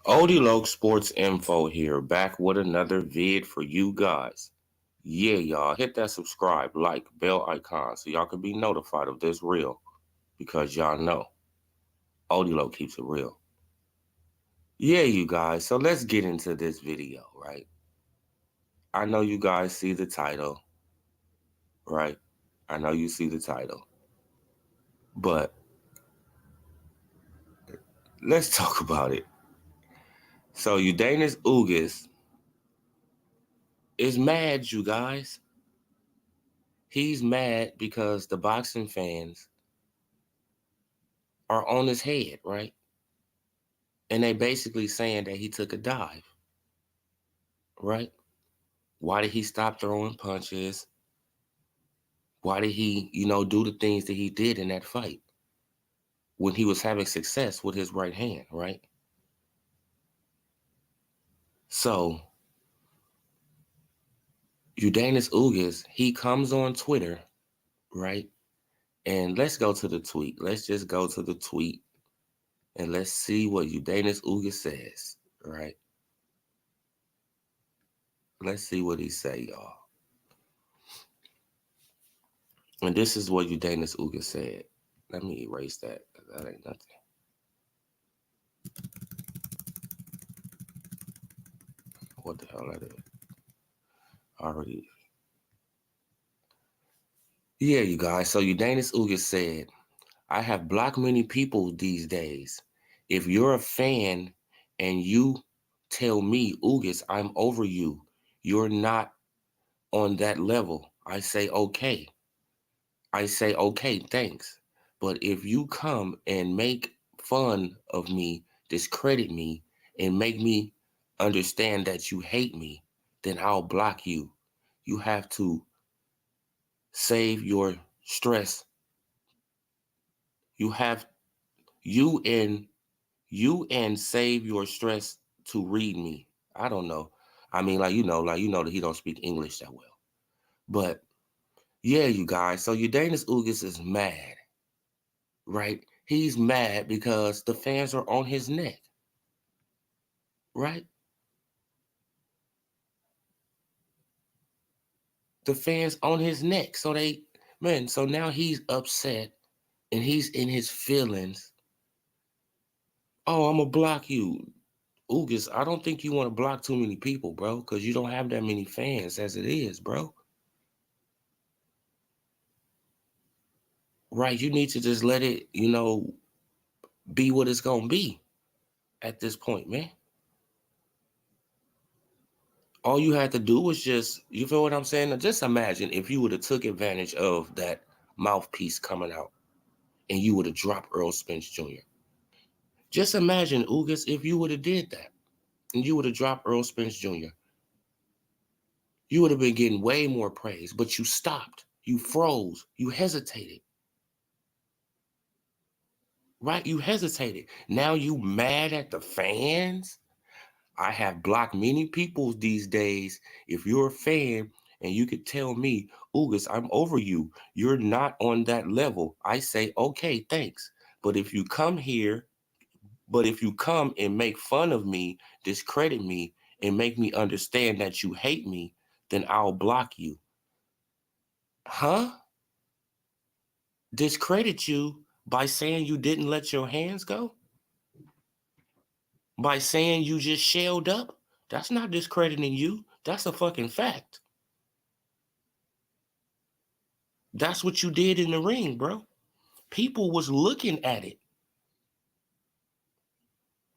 Odilog Sports Info here, back with another vid for you guys. Yeah, y'all, hit that subscribe, like, bell icon so y'all can be notified of this reel because y'all know Odilog keeps it real. Yeah, you guys, so let's get into this video, right? I know you guys see the title, right? I know you see the title, but let's talk about it. So, Ugas is mad, you guys. He's mad because the boxing fans are on his head, right? And they basically saying that he took a dive, right? Why did he stop throwing punches? Why did he, do the things that he did in that fight when he was having success with his right hand, right? So, Ugas, he comes on Twitter, right? And let's go to the tweet. Let's just go to the tweet and let's see what Ugas says, right? Let's see what he say, y'all. And this is what Ugas said. Let me erase that. That ain't nothing. What the hell that is? Already. Yeah, you guys. So Ugas said, I have blocked many people these days. If you're a fan and you tell me, Ugas, I'm over you, you're not on that level. I say, okay, thanks. But if you come and make fun of me, discredit me, and make me understand that you hate me, then I'll block you. You have to save your stress. You have you and save your stress to read me. I don't know. I mean, that he don't speak English that well. But yeah, you guys. So Ugas is mad, right? He's mad because the fans are on his neck, right? The fans on his neck. So now he's upset and he's in his feelings. Oh, I'm gonna block you. Ugas, I don't think you want to block too many people, bro, because you don't have that many fans as it is, bro. Right? You need to just let it, be what it's gonna be at this point, man. All you had to do was just, you feel what I'm saying? Now just imagine if you would have took advantage of that mouthpiece coming out and you would have dropped Earl Spence Jr. Just imagine, Ugas, if you would have did that and you would have dropped Earl Spence Jr. You would have been getting way more praise, but you stopped. You froze. You hesitated. Right? You hesitated. Now you mad at the fans? I have blocked many people these days. If you're a fan and you could tell me, Ugas, I'm over you, you're not on that level, I say, okay, thanks. But if you come here, but if you come and make fun of me, discredit me, and make me understand that you hate me, then I'll block you. Huh? Discredit you by saying you didn't let your hands go? By saying you just shelled up? That's not discrediting you. That's a fucking fact. That's what you did in the ring, bro. People was looking at it.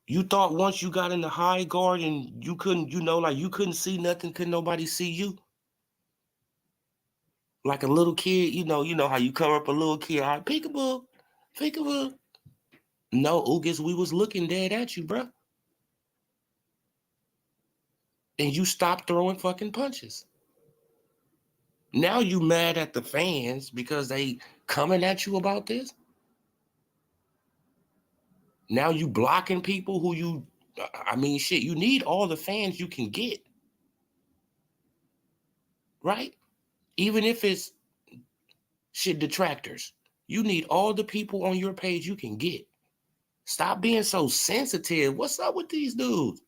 You thought once you got in the high guard and you couldn't, you couldn't see nothing, couldn't nobody see you? Like a little kid, how you cover up a little kid, all right, peekaboo, peekaboo. No, Ugas, we was looking dead at you, bro. And you stopped throwing fucking punches. Now you mad at the fans because they coming at you about this? Now you blocking people shit, you need all the fans you can get. Right? Even if it's shit detractors. You need all the people on your page you can get. Stop being so sensitive. What's up with these dudes?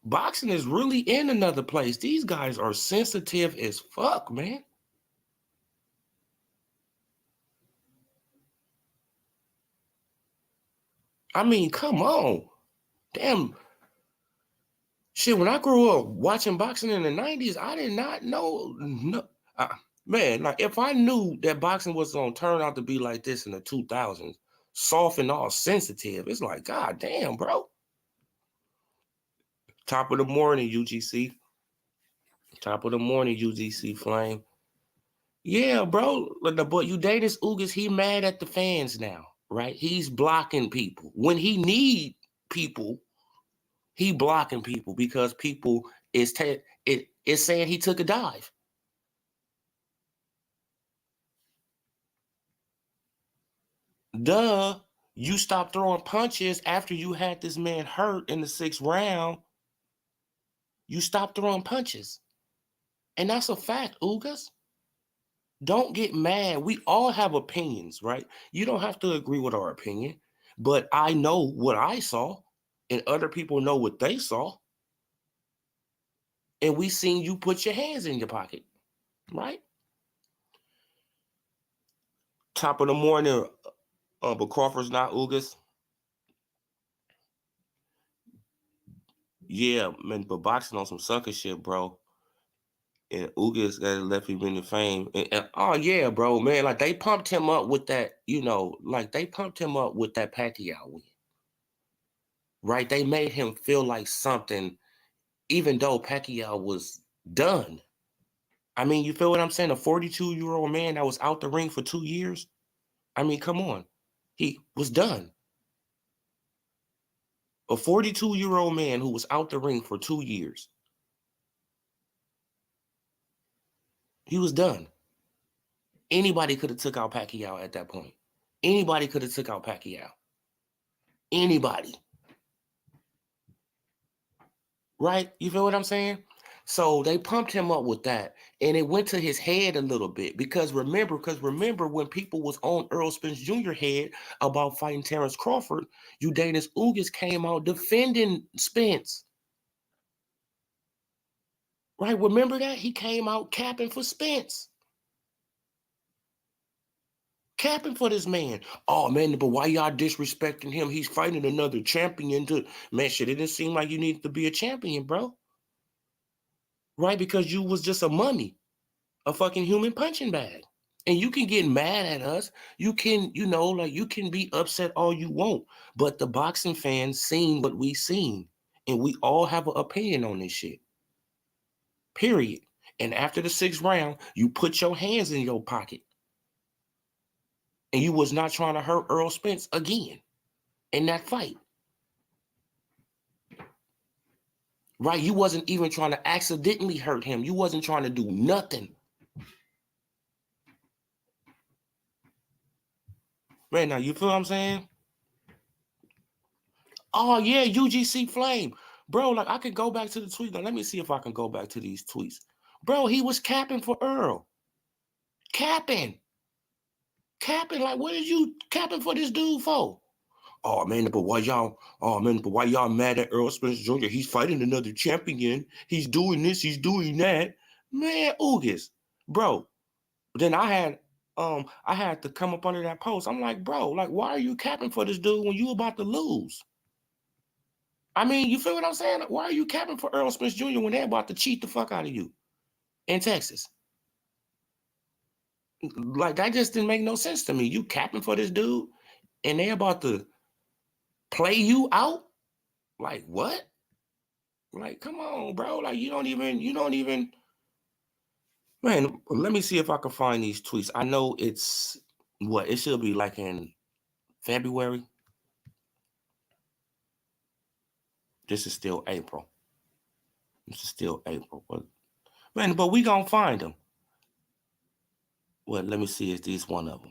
Boxing is really in another place. These guys are sensitive as fuck, man. I mean, come on. Damn. Shit, when I grew up watching boxing in the 90s, I did not know. No, man, like if I knew that boxing was going to turn out to be like this in the 2000s, soft and all sensitive, it's like, God damn, bro. Top of the morning, UGC. Top of the morning, UGC Flame. Yeah, bro. But you Davis Ugas, he mad at the fans now, right? He's blocking people. When he need people, he blocking people because people is saying he took a dive. Duh. You stopped throwing punches after you had this man hurt in the 6th round. You stopped throwing punches. And that's a fact, Ugas. Don't get mad. We all have opinions, right? You don't have to agree with our opinion, but I know what I saw, and other people know what they saw. And we seen you put your hands in your pocket, right? Top of the morning, but Crawford's not Ugas. Yeah, man, but boxing on some sucker shit, bro. And Ugas got left him in the fame. Oh yeah, bro, man, like they pumped him up with that, like they pumped him up with that Pacquiao win, right? They made him feel like something, even though Pacquiao was done. I mean, you feel what I'm saying? A 42-year-old man that was out the ring for 2 years. I mean, come on, he was done. A 42-year-old man who was out the ring for 2 years. He was done. Anybody could have took out Pacquiao at that point. Anybody could have took out Pacquiao. Anybody. Right? You feel what I'm saying? So they pumped him up with that, and it went to his head a little bit because remember when people was on Earl Spence Jr. head about fighting Terrence Crawford, Ugas Ugas came out defending Spence. Right? Remember that? He came out capping for Spence. Capping for this man. Oh man, but why y'all disrespecting him? He's fighting another champion. Man, shit, it didn't seem like you needed to be a champion, bro. Right? Because you was just a mummy, a fucking human punching bag. And you can get mad at us. You can, like you can be upset all you want. But the boxing fans seen what we seen. And we all have an opinion on this shit. Period. And after the 6th round, you put your hands in your pocket. And you was not trying to hurt Earl Spence again in that fight. Right? You wasn't even trying to accidentally hurt him. You wasn't trying to do nothing. Man, now you feel what I'm saying? Oh yeah, UGC Flame. Bro, like I could go back to the tweet. Now let me see if I can go back to these tweets. Bro, he was capping for Earl. Capping. Capping. Like, what is you capping for this dude for? Oh man, but why y'all mad at Earl Spence Jr.? He's fighting another champion. He's doing this, he's doing that. Man, Ugas. Bro. Then I had to come up under that post. I'm like, bro, like, why are you capping for this dude when you about to lose? I mean, you feel what I'm saying? Why are you capping for Earl Spence Jr. when they're about to cheat the fuck out of you in Texas? Like, that just didn't make no sense to me. You capping for this dude and they about to play you out? Like, what? Like, come on, bro. Like, you don't even. Man, let me see if I can find these tweets. I know it's what? It should be like in February. This is still April. This is still April. But we gonna find them. Well, let me see if this one of them.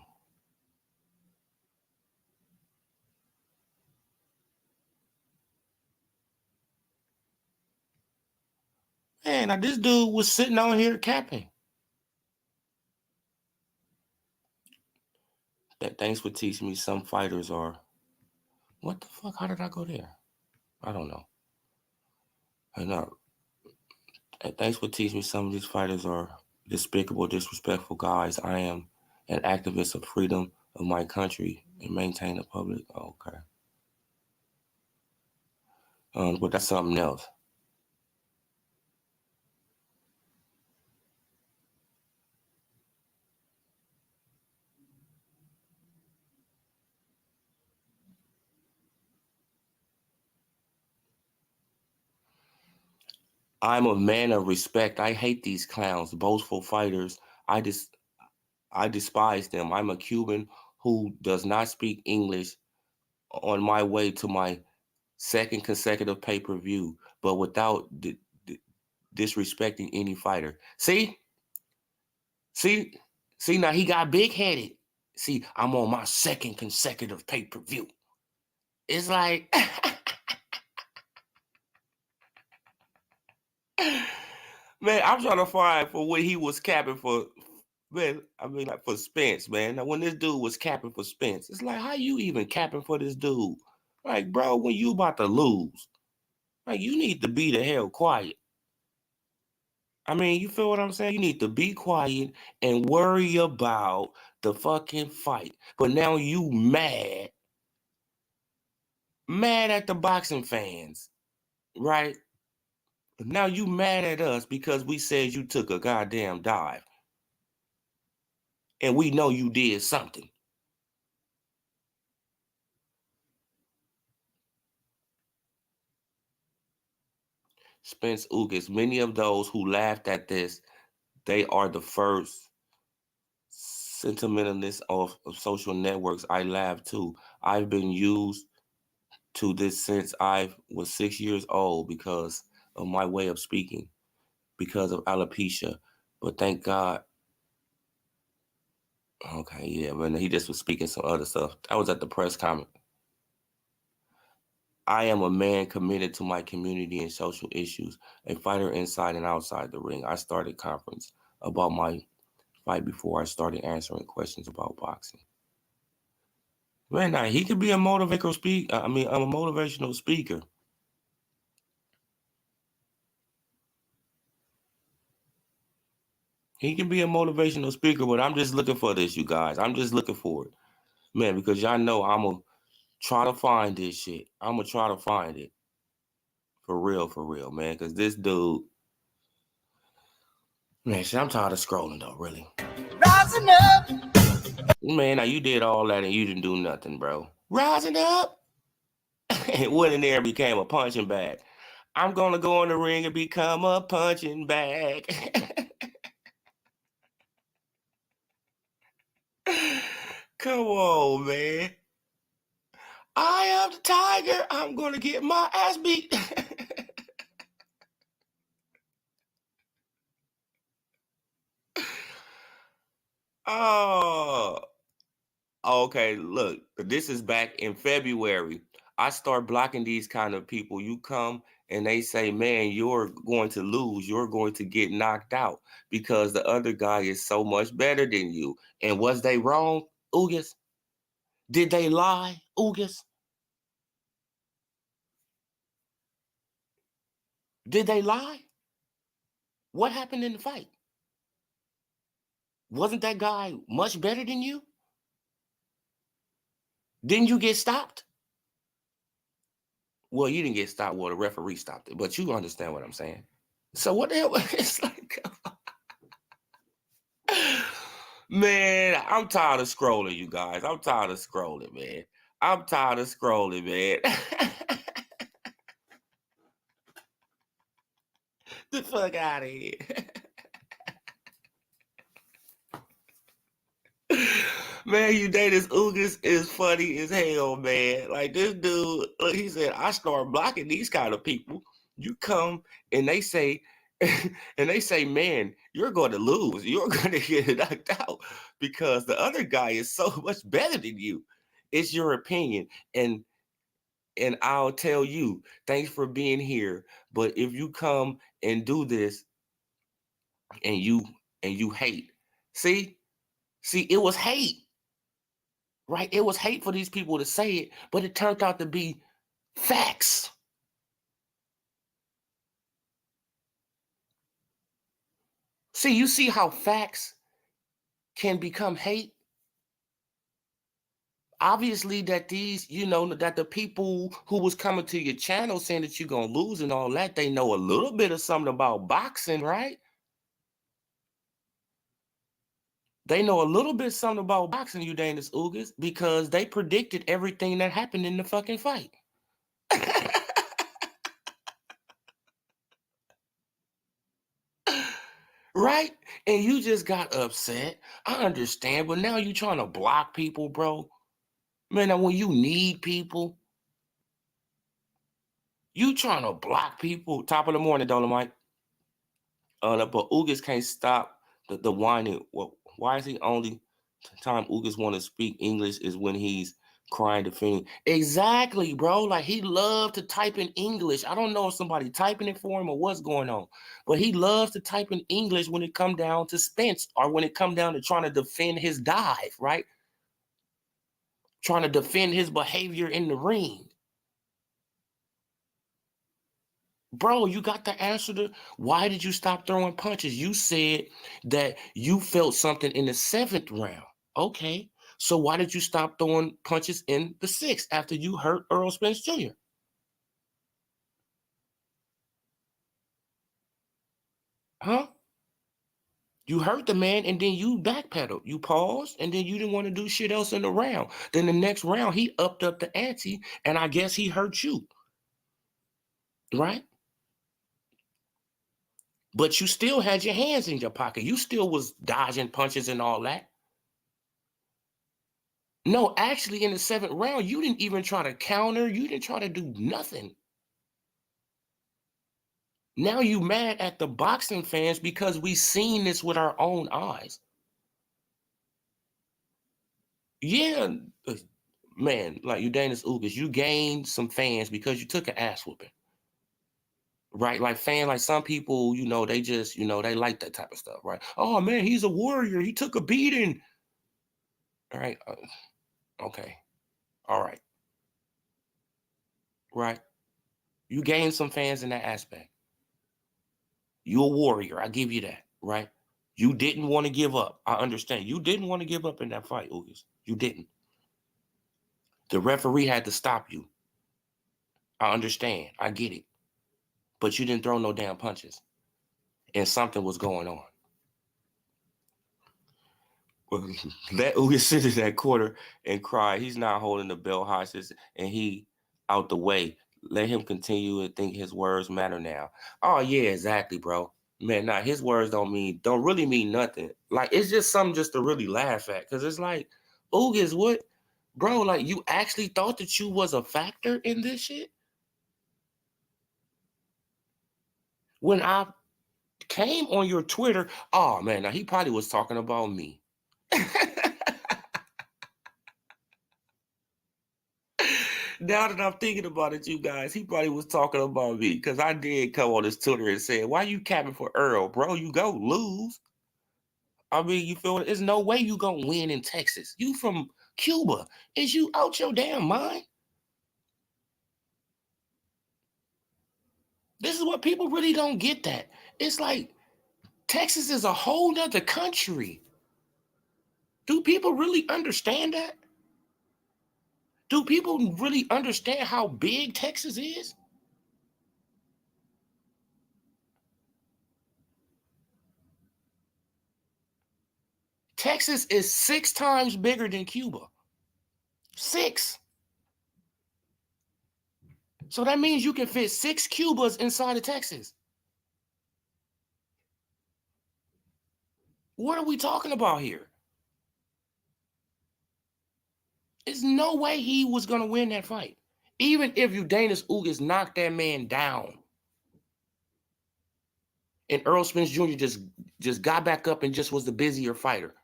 Man, now this dude was sitting on here capping. Thanks for teaching me some fighters are. What the fuck? How did I go there? I don't know. I know. Thanks for teaching me some of these fighters are despicable, disrespectful guys. I am an activist of freedom of my country and maintain the public. Okay. But that's something else. I'm a man of respect. I hate these clowns, boastful fighters. I just I despise them. I'm a Cuban who does not speak English on my way to my second consecutive pay-per-view, but without disrespecting any fighter. See, see, now he got big-headed. See, I'm on my second consecutive pay-per-view. It's like, man, I'm trying to find for what he was capping for. Man, I mean, like for Spence, man. Now, when this dude was capping for Spence, it's like, how you even capping for this dude? Like, bro, when you about to lose, like, you need to be the hell quiet. I mean, you feel what I'm saying? You need to be quiet and worry about the fucking fight. But now you mad at the boxing fans, right? Now you mad at us because we said you took a goddamn dive. And we know you did something. Spence Ugas, many of those who laughed at this, they are the first sentimentalists of social networks. I laugh too. I've been used to this since I was 6 years old because of my way of speaking, because of alopecia. But thank God. Okay, yeah, but he just was speaking some other stuff. I was at the press conference. I am a man committed to my community and social issues, a fighter inside and outside the ring. I started conference about my fight before I started answering questions about boxing. Man, now he could be a motivational speaker. I mean, I'm a motivational speaker. He can be a motivational speaker, but I'm just looking for this, you guys. I'm just looking for it, man, because y'all know I'm gonna try to find this shit. I'm gonna try to find it for real, man. Because this dude, man, shit, I'm tired of scrolling though, really. Rising up, man. Now you did all that and you didn't do nothing, bro. Rising up, and went in there and became a punching bag. I'm gonna go in the ring and become a punching bag. Come on, man. I am the tiger. I'm gonna get my ass beat. Oh, okay. Look, this is back in February. I start blocking these kind of people. You come and they say, man, you're going to lose. You're going to get knocked out because the other guy is so much better than you. And was they wrong, Ugas? Did they lie, Ugas? Did they lie? What happened in the fight? Wasn't that guy much better than you? Didn't you get stopped? Well, you didn't get stopped. Well, the referee stopped it, but you understand what I'm saying. So what the hell? It's like, man, I'm tired of scrolling, you guys. I'm tired of scrolling, man. I'm tired of scrolling, man. The fuck out of here. Man, you day this Ugas is funny as hell, man. Like this dude, look, he said, I start blocking these kind of people. You come and they say, man, you're going to lose. You're going to get knocked out because the other guy is so much better than you. It's your opinion, and I'll tell you, thanks for being here. But if you come and do this, and you hate, see, it was hate. right? It was hate for these people to say it, but it turned out to be facts. See, you see how facts can become hate? Obviously that these, that the people who was coming to your channel saying that you're gonna lose and all that, they know a little bit of something about boxing, right? They know a little bit something about boxing, Ugas, Ugas, because they predicted everything that happened in the fucking fight. Right? And you just got upset. I understand, but now you trying to block people, bro. Man, now when you need people, you trying to block people. Top of the morning, Dolomite. But Ugas can't stop the whining. Well, why is he only time Ugas want to speak English is when he's crying defending? Exactly, bro. Like he loved to type in English. I don't know if somebody typing it for him or what's going on, but he loves to type in English when it come down to Spence or when it come down to trying to defend his dive, right? Trying to defend his behavior in the ring. Bro, you got the answer to why did you stop throwing punches? You said that you felt something in the 7th round. Okay. So why did you stop throwing punches in the 6th after you hurt Earl Spence Jr.? Huh? You hurt the man and then you backpedaled. You paused and then you didn't want to do shit else in the round. Then the next round, he upped up the ante and I guess he hurt you. Right? But you still had your hands in your pocket. You still was dodging punches and all that. No, actually, in the 7th round, you didn't even try to counter. You didn't try to do nothing. Now you mad at the boxing fans because we seen this with our own eyes. Yeah, man, like Ugas, you gained some fans because you took an ass whooping. Right? Like like some people, they just, they like that type of stuff, right? Oh man, he's a warrior. He took a beating. All right. Okay. All right. Right. You gained some fans in that aspect. You're a warrior. I give you that, right? You didn't want to give up. I understand. You didn't want to give up in that fight, Ugas. You didn't. The referee had to stop you. I understand. I get it. But you didn't throw no damn punches. And something was going on. Well, let Ugas sit in that corner and cry. He's not holding the belt hostage and he out the way. Let him continue and think his words matter now. Oh, yeah, exactly, bro. Man, nah, his words don't really mean nothing. Like, it's just something just to really laugh at. Because it's like, Ugas, what? Bro, like, you actually thought that you was a factor in this shit? When I came on your Twitter, oh, man, now he probably was talking about me. Now that I'm thinking about it, you guys, he probably was talking about me because I did come on his Twitter and said, "Why you capping for Earl, bro? You go lose." I mean, you feel it? There's no way you gonna win in Texas. You from Cuba? Is you out your damn mind? This is what people really don't get. That it's like Texas is a whole nother country. Do people really understand that? Do people really understand how big Texas is? Texas is 6 times bigger than Cuba. 6. So that means you can fit 6 Cubas inside of Texas. What are we talking about here? There's no way he was going to win that fight. Even if Ugas knocked that man down and Earl Spence Jr. just got back up and just was the busier fighter,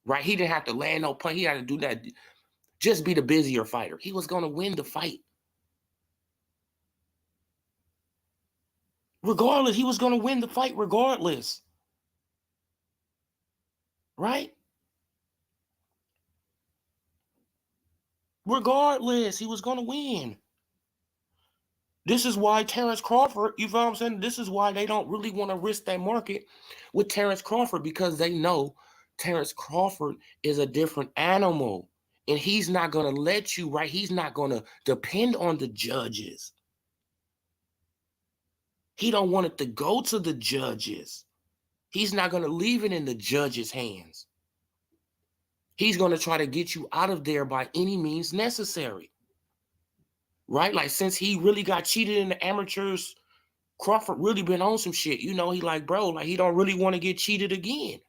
right? He didn't have to land no punch. He had to do that. Just be the busier fighter. He was going to win the fight. Regardless, he was going to win the fight regardless. Right? Regardless, he was gonna win. This is why Terrence Crawford, you feel what I'm saying? This is why they don't really want to risk that market with Terrence Crawford, because they know Terrence Crawford is a different animal. And he's not going to let you, right? He's not going to depend on the judges. He don't want it to go to the judges. He's not going to leave it in the judges' hands. He's going to try to get you out of there by any means necessary. Right? Like, since he really got cheated in the amateurs, Crawford really been on some shit. You know, he like, bro, like, he don't really want to get cheated again.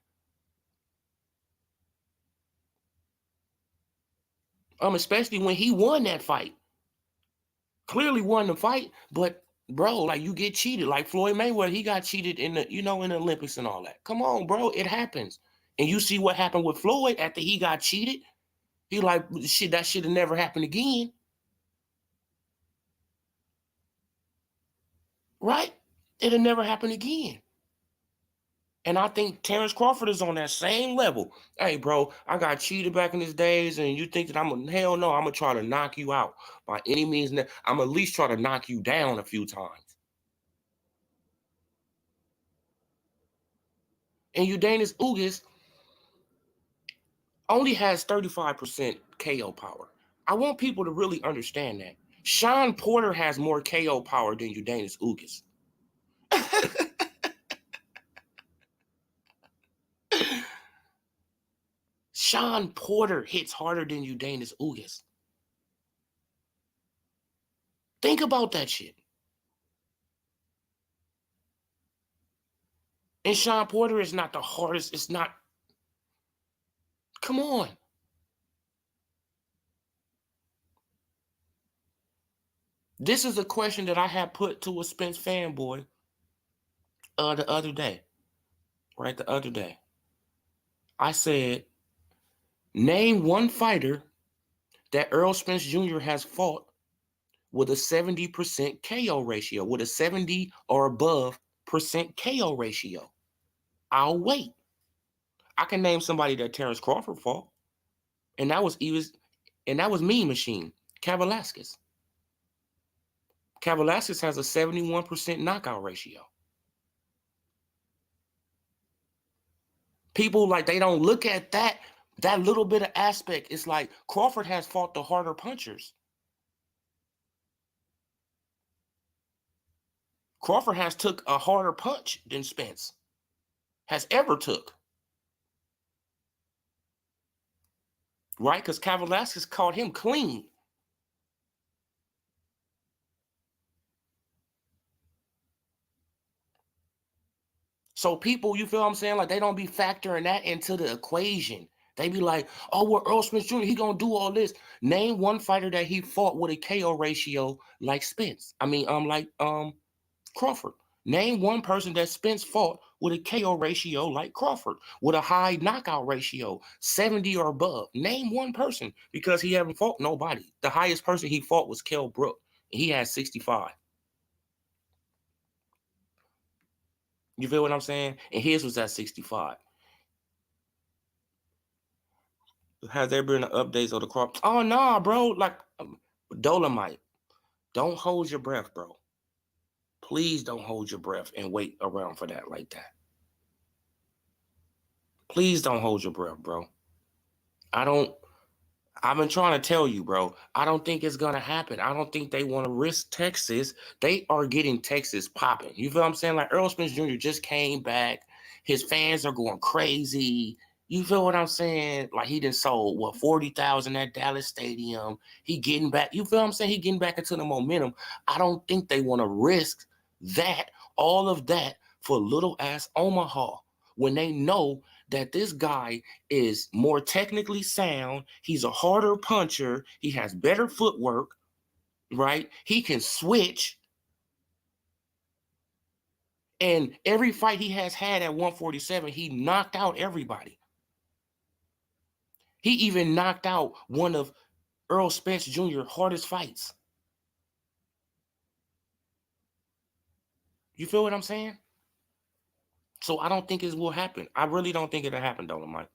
Especially when he won that fight. Clearly won the fight, but bro, like, you get cheated. Like Floyd Mayweather, he got cheated in the, in the Olympics and all that. Come on, bro, it happens. And you see what happened with Floyd after he got cheated. He like, shit, that should have never happened again. Right? It'll never happen again. And I think Terrence Crawford is on that same level. Hey, bro, I got cheated back in his days, and you think that hell no, I'm going to try to knock you out by any means. I'm at least try to knock you down a few times. And Ugas only has 35% KO power. I want people to really understand that. Sean Porter has more KO power than Ugas. Sean Porter hits harder than Ugas. Think about that shit. And Sean Porter is not the hardest. It's not. Come on. This is a question that I had put to a Spence fanboy the other day. Right, the other day. I said, name one fighter that Errol Spence Jr. has fought with a 70% KO ratio, with a 70 or above percent KO ratio. I'll wait. I can name somebody that Terrence Crawford fought, and that was Mean Machine, Kavaliauskas. Kavaliauskas has a 71% knockout ratio. People, like, they don't look at that little bit of aspect. It's like Crawford has fought the harder punchers. Crawford has took a harder punch than Spence has ever took. Right? Because Kavaliauskas caught him clean. So people, you feel what I'm saying? Like, they don't be factoring that into the equation. They be like, oh, well, Earl Spence Jr., he gonna do all this. Name one fighter that he fought with a KO ratio like Spence. Crawford. Name one person that Spence fought with a KO ratio like Crawford, with a high knockout ratio, 70 or above. Name one person, because he haven't fought nobody. The highest person he fought was Kell Brook, and he had 65. You feel what I'm saying? And his was at 65. Has there been updates of the crop? Oh, nah, bro. Like, Dolomite. Don't hold your breath, bro. Please don't hold your breath and wait around for that like that. Please don't hold your breath, bro. I've been trying to tell you, bro. I don't think it's going to happen. I don't think they want to risk Texas. They are getting Texas popping. You feel what I'm saying? Like, Earl Spence Jr. just came back. His fans are going crazy. You feel what I'm saying? Like, he done sold, 40,000 at Dallas Stadium. He getting back. You feel what I'm saying? He getting back into the momentum. I don't think they want to risk that, all of that, for little ass Omaha, when they know that this guy is more technically sound. He's a harder puncher. He has better footwork, right? He can switch. And every fight he has had at 147, he knocked out everybody. He even knocked out one of Earl Spence Jr.'s hardest fights. You feel what I'm saying? So I don't think it will happen. I really don't think it'll happen, Dolomite.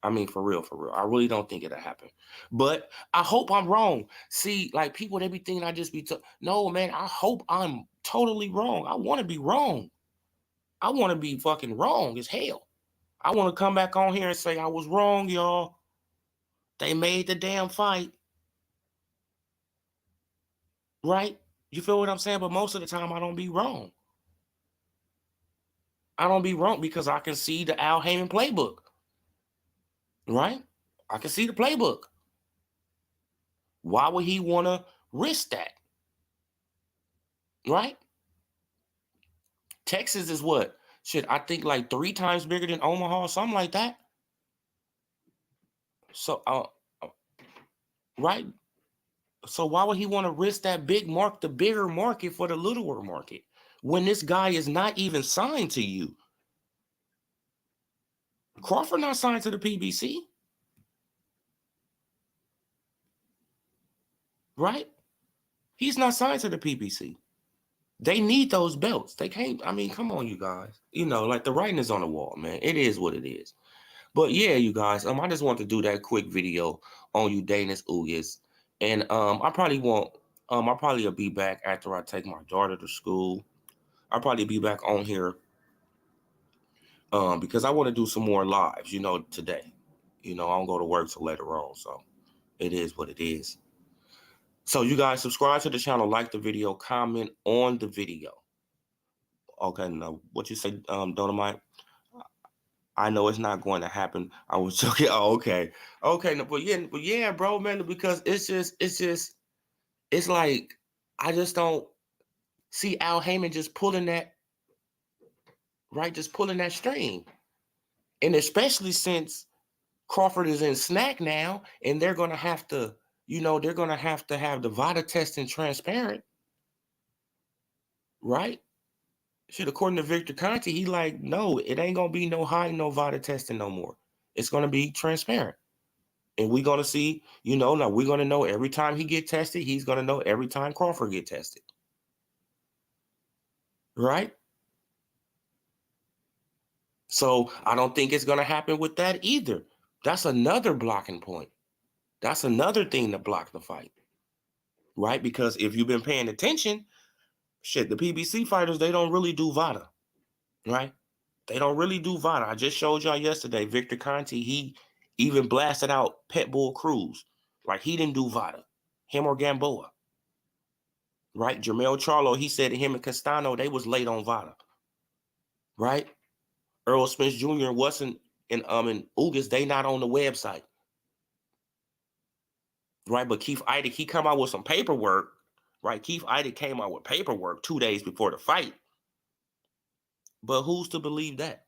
I mean, for real, for real. I really don't think it'll happen. But I hope I'm wrong. See, like people, they be thinking I just be no, man, I hope I'm totally wrong. I want to be wrong. I want to be fucking wrong as hell. I want to come back on here and say I was wrong, y'all. They made the damn fight. Right? You feel what I'm saying? But most of the time I don't be wrong. I don't be wrong because I can see the Al Heyman playbook. Right? I can see the playbook. Why would he want to risk that? Right? Texas is what? Shit, I think like 3 times bigger than Omaha, something like that. So, right? So why would he want to risk that the bigger market for the littler market when this guy is not even signed to you? Crawford not signed to the PBC, right? He's not signed to the PBC. They need those belts. They can't. I mean, come on, you guys. You know, like the writing is on the wall, man. It is what it is. But yeah, you guys. I just want to do that quick video on Ugas Ugas, and I probably won't. I probably will be back after I take my daughter to school. I'll probably be back on here because I want to do some more lives. You know, today. You know, I don't go to work till later on, so it is what it is. So you guys subscribe to the channel, like the video, comment on the video. Okay, now what you say, Dolomite? I know it's not going to happen. I was joking. Oh, okay. Okay, no, but yeah, bro, man, because it's like I just don't see Al Heyman just pulling that, right? Just pulling that string. And especially since Crawford is in snack now, and they're gonna have to, they're gonna have the VADA testing transparent, right? Shit, according to Victor Conti, he like, no, it ain't gonna be no high, no VADA testing no more. It's gonna be transparent. And we're gonna see, now we're gonna know every time he get tested, he's gonna know every time Crawford get tested. Right? So I don't think it's gonna happen with that either. That's another blocking point. That's another thing to block the fight. Right? Because if you've been paying attention, shit, the PBC fighters, they don't really do VADA. Right? They don't really do VADA. I just showed y'all yesterday, Victor Conti, he even blasted out Pitbull Cruz. Right? He didn't do VADA. Him or Gamboa. Right? Jermell Charlo, he said him and Castano, they was late on VADA. Right? Earl Smith Jr. wasn't in Ugas, they not on the website. Right? But Keith Idec, he come out with some paperwork. Right? Keith Idec came out with paperwork 2 days before the fight. But who's to believe that?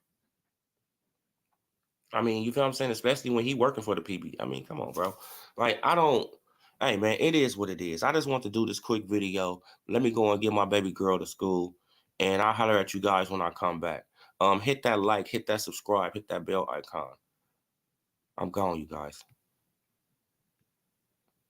I mean, you feel what I'm saying? Especially when he working for the PB. I mean, come on, bro. Like, hey, man, it is what it is. I just want to do this quick video. Let me go and get my baby girl to school, and I'll holler at you guys when I come back. Hit that like, hit that subscribe, hit that bell icon. I'm gone, you guys.